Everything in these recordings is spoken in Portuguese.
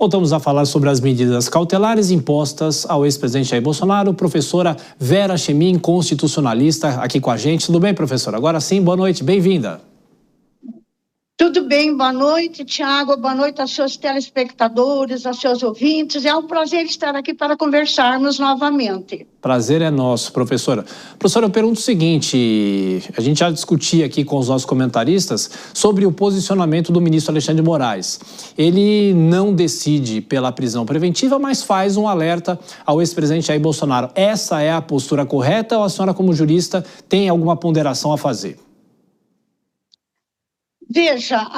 Voltamos a falar sobre as medidas cautelares impostas ao ex-presidente Jair Bolsonaro. Professora Vera Chemin, constitucionalista, aqui com a gente. Tudo bem, professora? Agora sim, boa noite, bem-vinda. Tudo bem, boa noite, Tiago, boa noite aos seus telespectadores, aos seus ouvintes. É um prazer estar aqui para conversarmos novamente. Prazer é nosso, professora. Professora, eu pergunto o seguinte, a gente já discutia aqui com os nossos comentaristas sobre o posicionamento do ministro Alexandre de Moraes. Ele não decide pela prisão preventiva, mas faz um alerta ao ex-presidente Jair Bolsonaro. Essa é a postura correta ou a senhora, como jurista, tem alguma ponderação a fazer? Veja,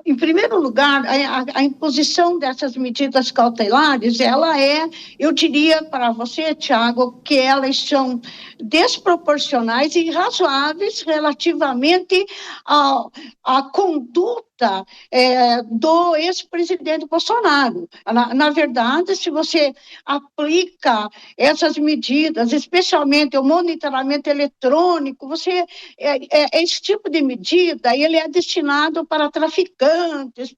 em primeiro lugar, a imposição dessas medidas cautelares, ela é, eu diria para você, Tiago, que elas são desproporcionais e irrazoáveis relativamente à conduta do ex-presidente Bolsonaro. Na verdade, se você aplica essas medidas, especialmente o monitoramento eletrônico, esse tipo de medida, ele é destinado para traficantes,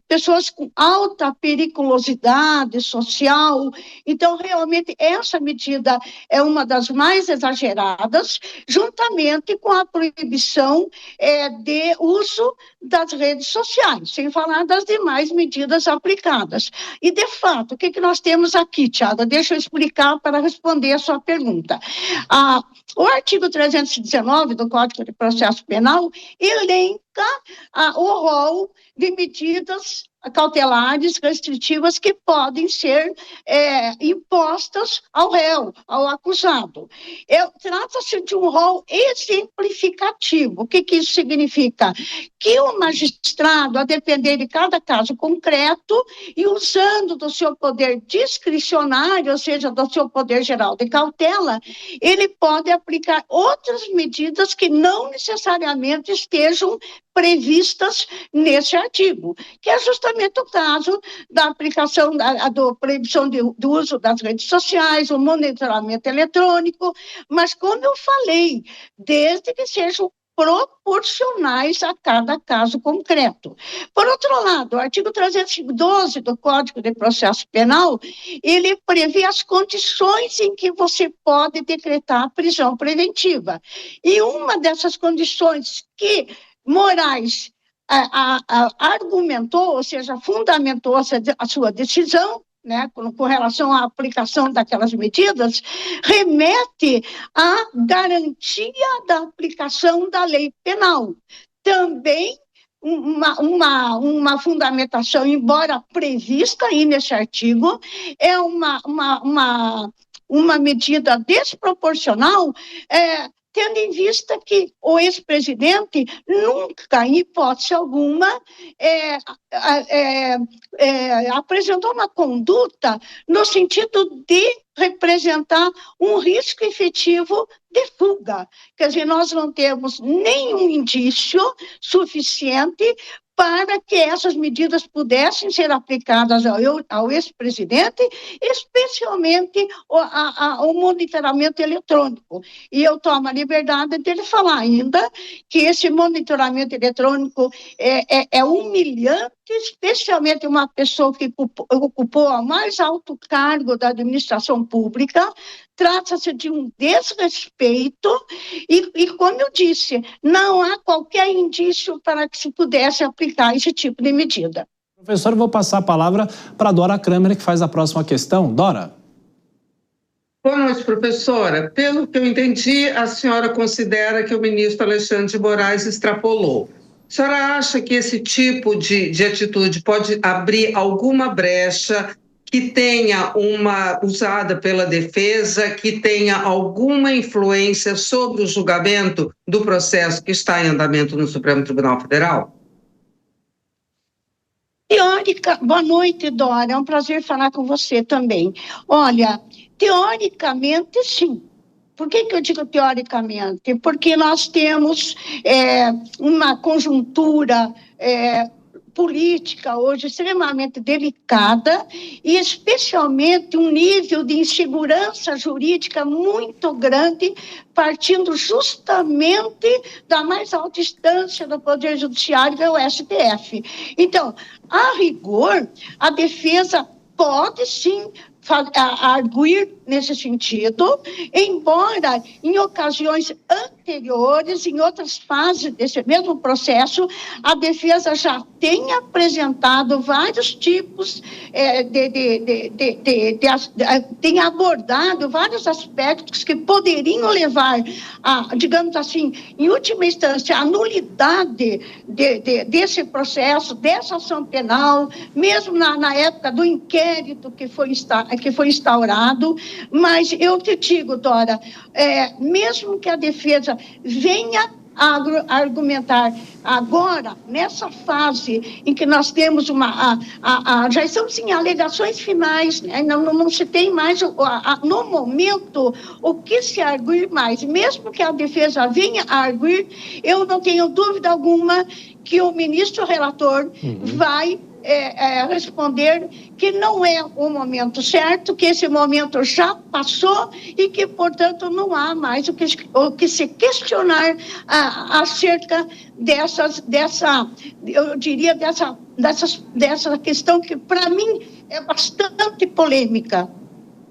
pessoas com alta periculosidade social. Então, realmente, essa medida é uma das mais exageradas, juntamente com a proibição de uso das redes sociais, sem falar das demais medidas aplicadas. E, de fato, o que nós temos aqui, Tiago? Deixa eu explicar para responder a sua pergunta. O artigo 319 do Código de Processo Penal elenca o rol de medidas cautelares, restritivas, que podem ser impostas ao réu, ao acusado. Trata-se de um rol exemplificativo. O que isso significa? Que o magistrado, a depender de cada caso concreto, e usando do seu poder discricionário, ou seja, do seu poder geral de cautela, ele pode aplicar outras medidas que não necessariamente estejam previstas nesse artigo, que é justamente o caso da aplicação da proibição do uso das redes sociais, o monitoramento eletrônico, mas, como eu falei, desde que sejam proporcionais a cada caso concreto. Por outro lado, o artigo 312 do Código de Processo Penal, ele prevê as condições em que você pode decretar a prisão preventiva. E uma dessas condições que Moraes argumentou, ou seja, fundamentou a sua decisão, né, com relação à aplicação daquelas medidas, remete à garantia da aplicação da lei penal. Também uma fundamentação, embora prevista aí nesse artigo, é uma medida desproporcional, tendo em vista que o ex-presidente nunca, em hipótese alguma, apresentou uma conduta no sentido de representar um risco efetivo de fuga. Quer dizer, nós não temos nenhum indício suficiente para que essas medidas pudessem ser aplicadas ao ex-presidente, especialmente o monitoramento eletrônico. E eu tomo a liberdade de ele falar ainda que esse monitoramento eletrônico é humilhante, especialmente uma pessoa que ocupou o mais alto cargo da administração pública. Trata-se de um desrespeito e, como eu disse, não há qualquer indício para que se pudesse aplicar esse tipo de medida. Professor, eu vou passar a palavra para a Dora Kramer, que faz a próxima questão. Dora. Boa noite, professora. Pelo que eu entendi, a senhora considera que o ministro Alexandre de Moraes extrapolou. A senhora acha que esse tipo de atitude pode abrir alguma brecha que tenha usada pela defesa, que tenha alguma influência sobre o julgamento do processo que está em andamento no Supremo Tribunal Federal? Boa noite, Dora. É um prazer falar com você também. Olha, teoricamente, sim. Por que eu digo teoricamente? Porque nós temos uma conjuntura política hoje extremamente delicada e especialmente um nível de insegurança jurídica muito grande, partindo justamente da mais alta instância do Poder Judiciário, que é o STF. Então, a rigor, a defesa pode sim arguir nesse sentido, embora em ocasiões anteriores, em outras fases desse mesmo processo, a defesa já tenha apresentado vários tipos, tenha abordado vários aspectos que poderiam levar a, digamos assim, em última instância, a nulidade desse processo, dessa ação penal, mesmo na época do inquérito que foi instaurado. Mas eu te digo, Dora, mesmo que a defesa venha a argumentar agora, nessa fase em que nós temos já estamos em alegações finais, né? Não se tem mais, no momento, o que se arguir mais. Mesmo que a defesa venha a arguir, eu não tenho dúvida alguma que o ministro relator vai responder que não é o momento certo, que esse momento já passou e que, portanto, não há mais o que se questionar acerca dessa questão que, para mim, é bastante polêmica.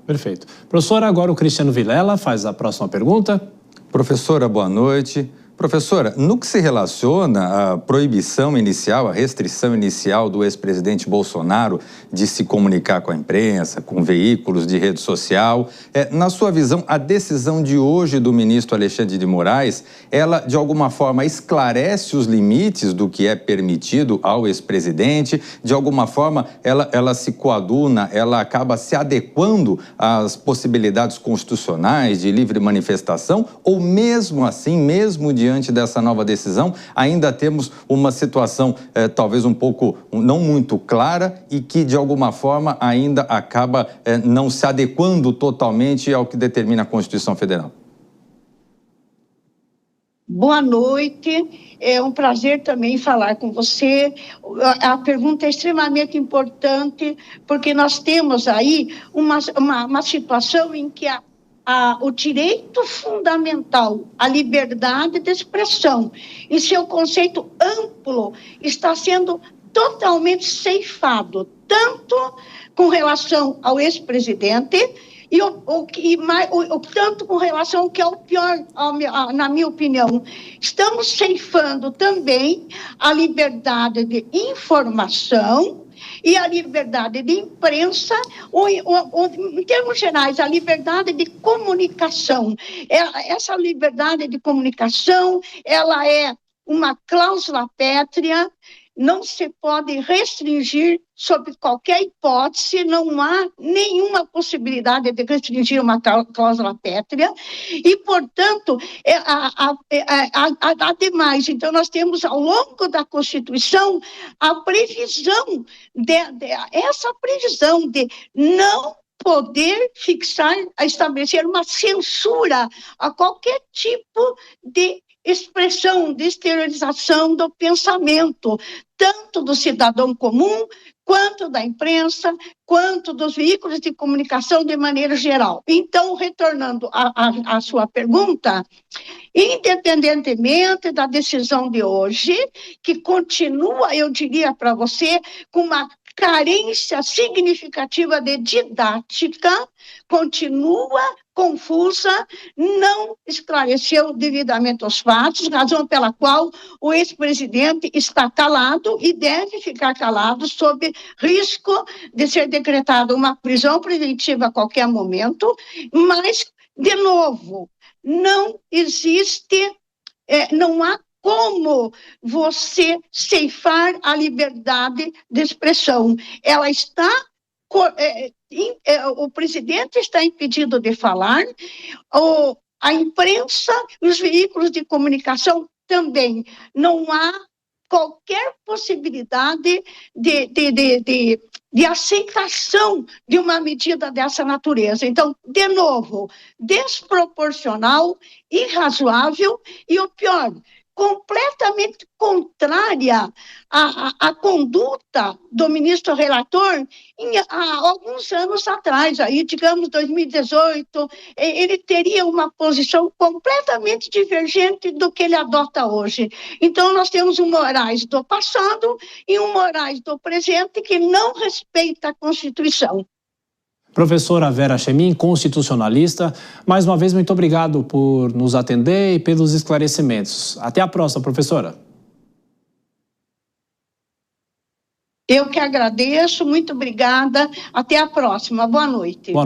Perfeito. Professora, agora o Cristiano Vilela faz a próxima pergunta. Professora, boa noite. Professora, no que se relaciona à proibição inicial, à restrição inicial do ex-presidente Bolsonaro de se comunicar com a imprensa, com veículos de rede social, na sua visão, a decisão de hoje do ministro Alexandre de Moraes, ela, de alguma forma, esclarece os limites do que é permitido ao ex-presidente? De alguma forma, ela se coaduna, ela acaba se adequando às possibilidades constitucionais de livre manifestação? Ou mesmo assim, mesmo diante dessa nova decisão, ainda temos uma situação talvez um pouco, não muito clara e que de alguma forma ainda acaba não se adequando totalmente ao que determina a Constituição Federal? Boa noite, é um prazer também falar com você. A pergunta é extremamente importante, porque nós temos aí uma situação em que o direito fundamental, a liberdade de expressão, em seu conceito amplo, está sendo totalmente ceifado, tanto com relação ao ex-presidente, tanto com relação ao que é o pior, na minha opinião. Estamos ceifando também a liberdade de informação e a liberdade de imprensa, ou, em termos gerais, a liberdade de comunicação. Essa liberdade de comunicação, ela é uma cláusula pétrea, não se pode restringir sob qualquer hipótese, não há nenhuma possibilidade de restringir uma cláusula pétrea e, portanto, ademais, então nós temos ao longo da Constituição a previsão, essa previsão de não poder estabelecer uma censura a qualquer tipo de expressão, de exteriorização do pensamento, tanto do cidadão comum, quanto da imprensa, quanto dos veículos de comunicação de maneira geral. Então, retornando à sua pergunta, independentemente da decisão de hoje, que continua, eu diria para você, com uma carência significativa de didática, continua confusa, não esclareceu devidamente os fatos, razão pela qual o ex-presidente está calado e deve ficar calado sob risco de ser decretada uma prisão preventiva a qualquer momento, mas, de novo, não existe, não há como você ceifar a liberdade de expressão. Ela está... o presidente está impedido de falar, a imprensa e os veículos de comunicação também. Não há qualquer possibilidade de aceitação de uma medida dessa natureza. Então, de novo, desproporcional, irrazoável e o pior, completamente contrária à conduta do ministro relator há alguns anos atrás, aí, digamos, 2018, ele teria uma posição completamente divergente do que ele adota hoje. Então, nós temos um Moraes do passado e um Moraes do presente que não respeita a Constituição. Professora Vera Chemin, constitucionalista, mais uma vez, muito obrigado por nos atender e pelos esclarecimentos. Até a próxima, professora. Eu que agradeço, muito obrigada. Até a próxima. Boa noite. Boa noite.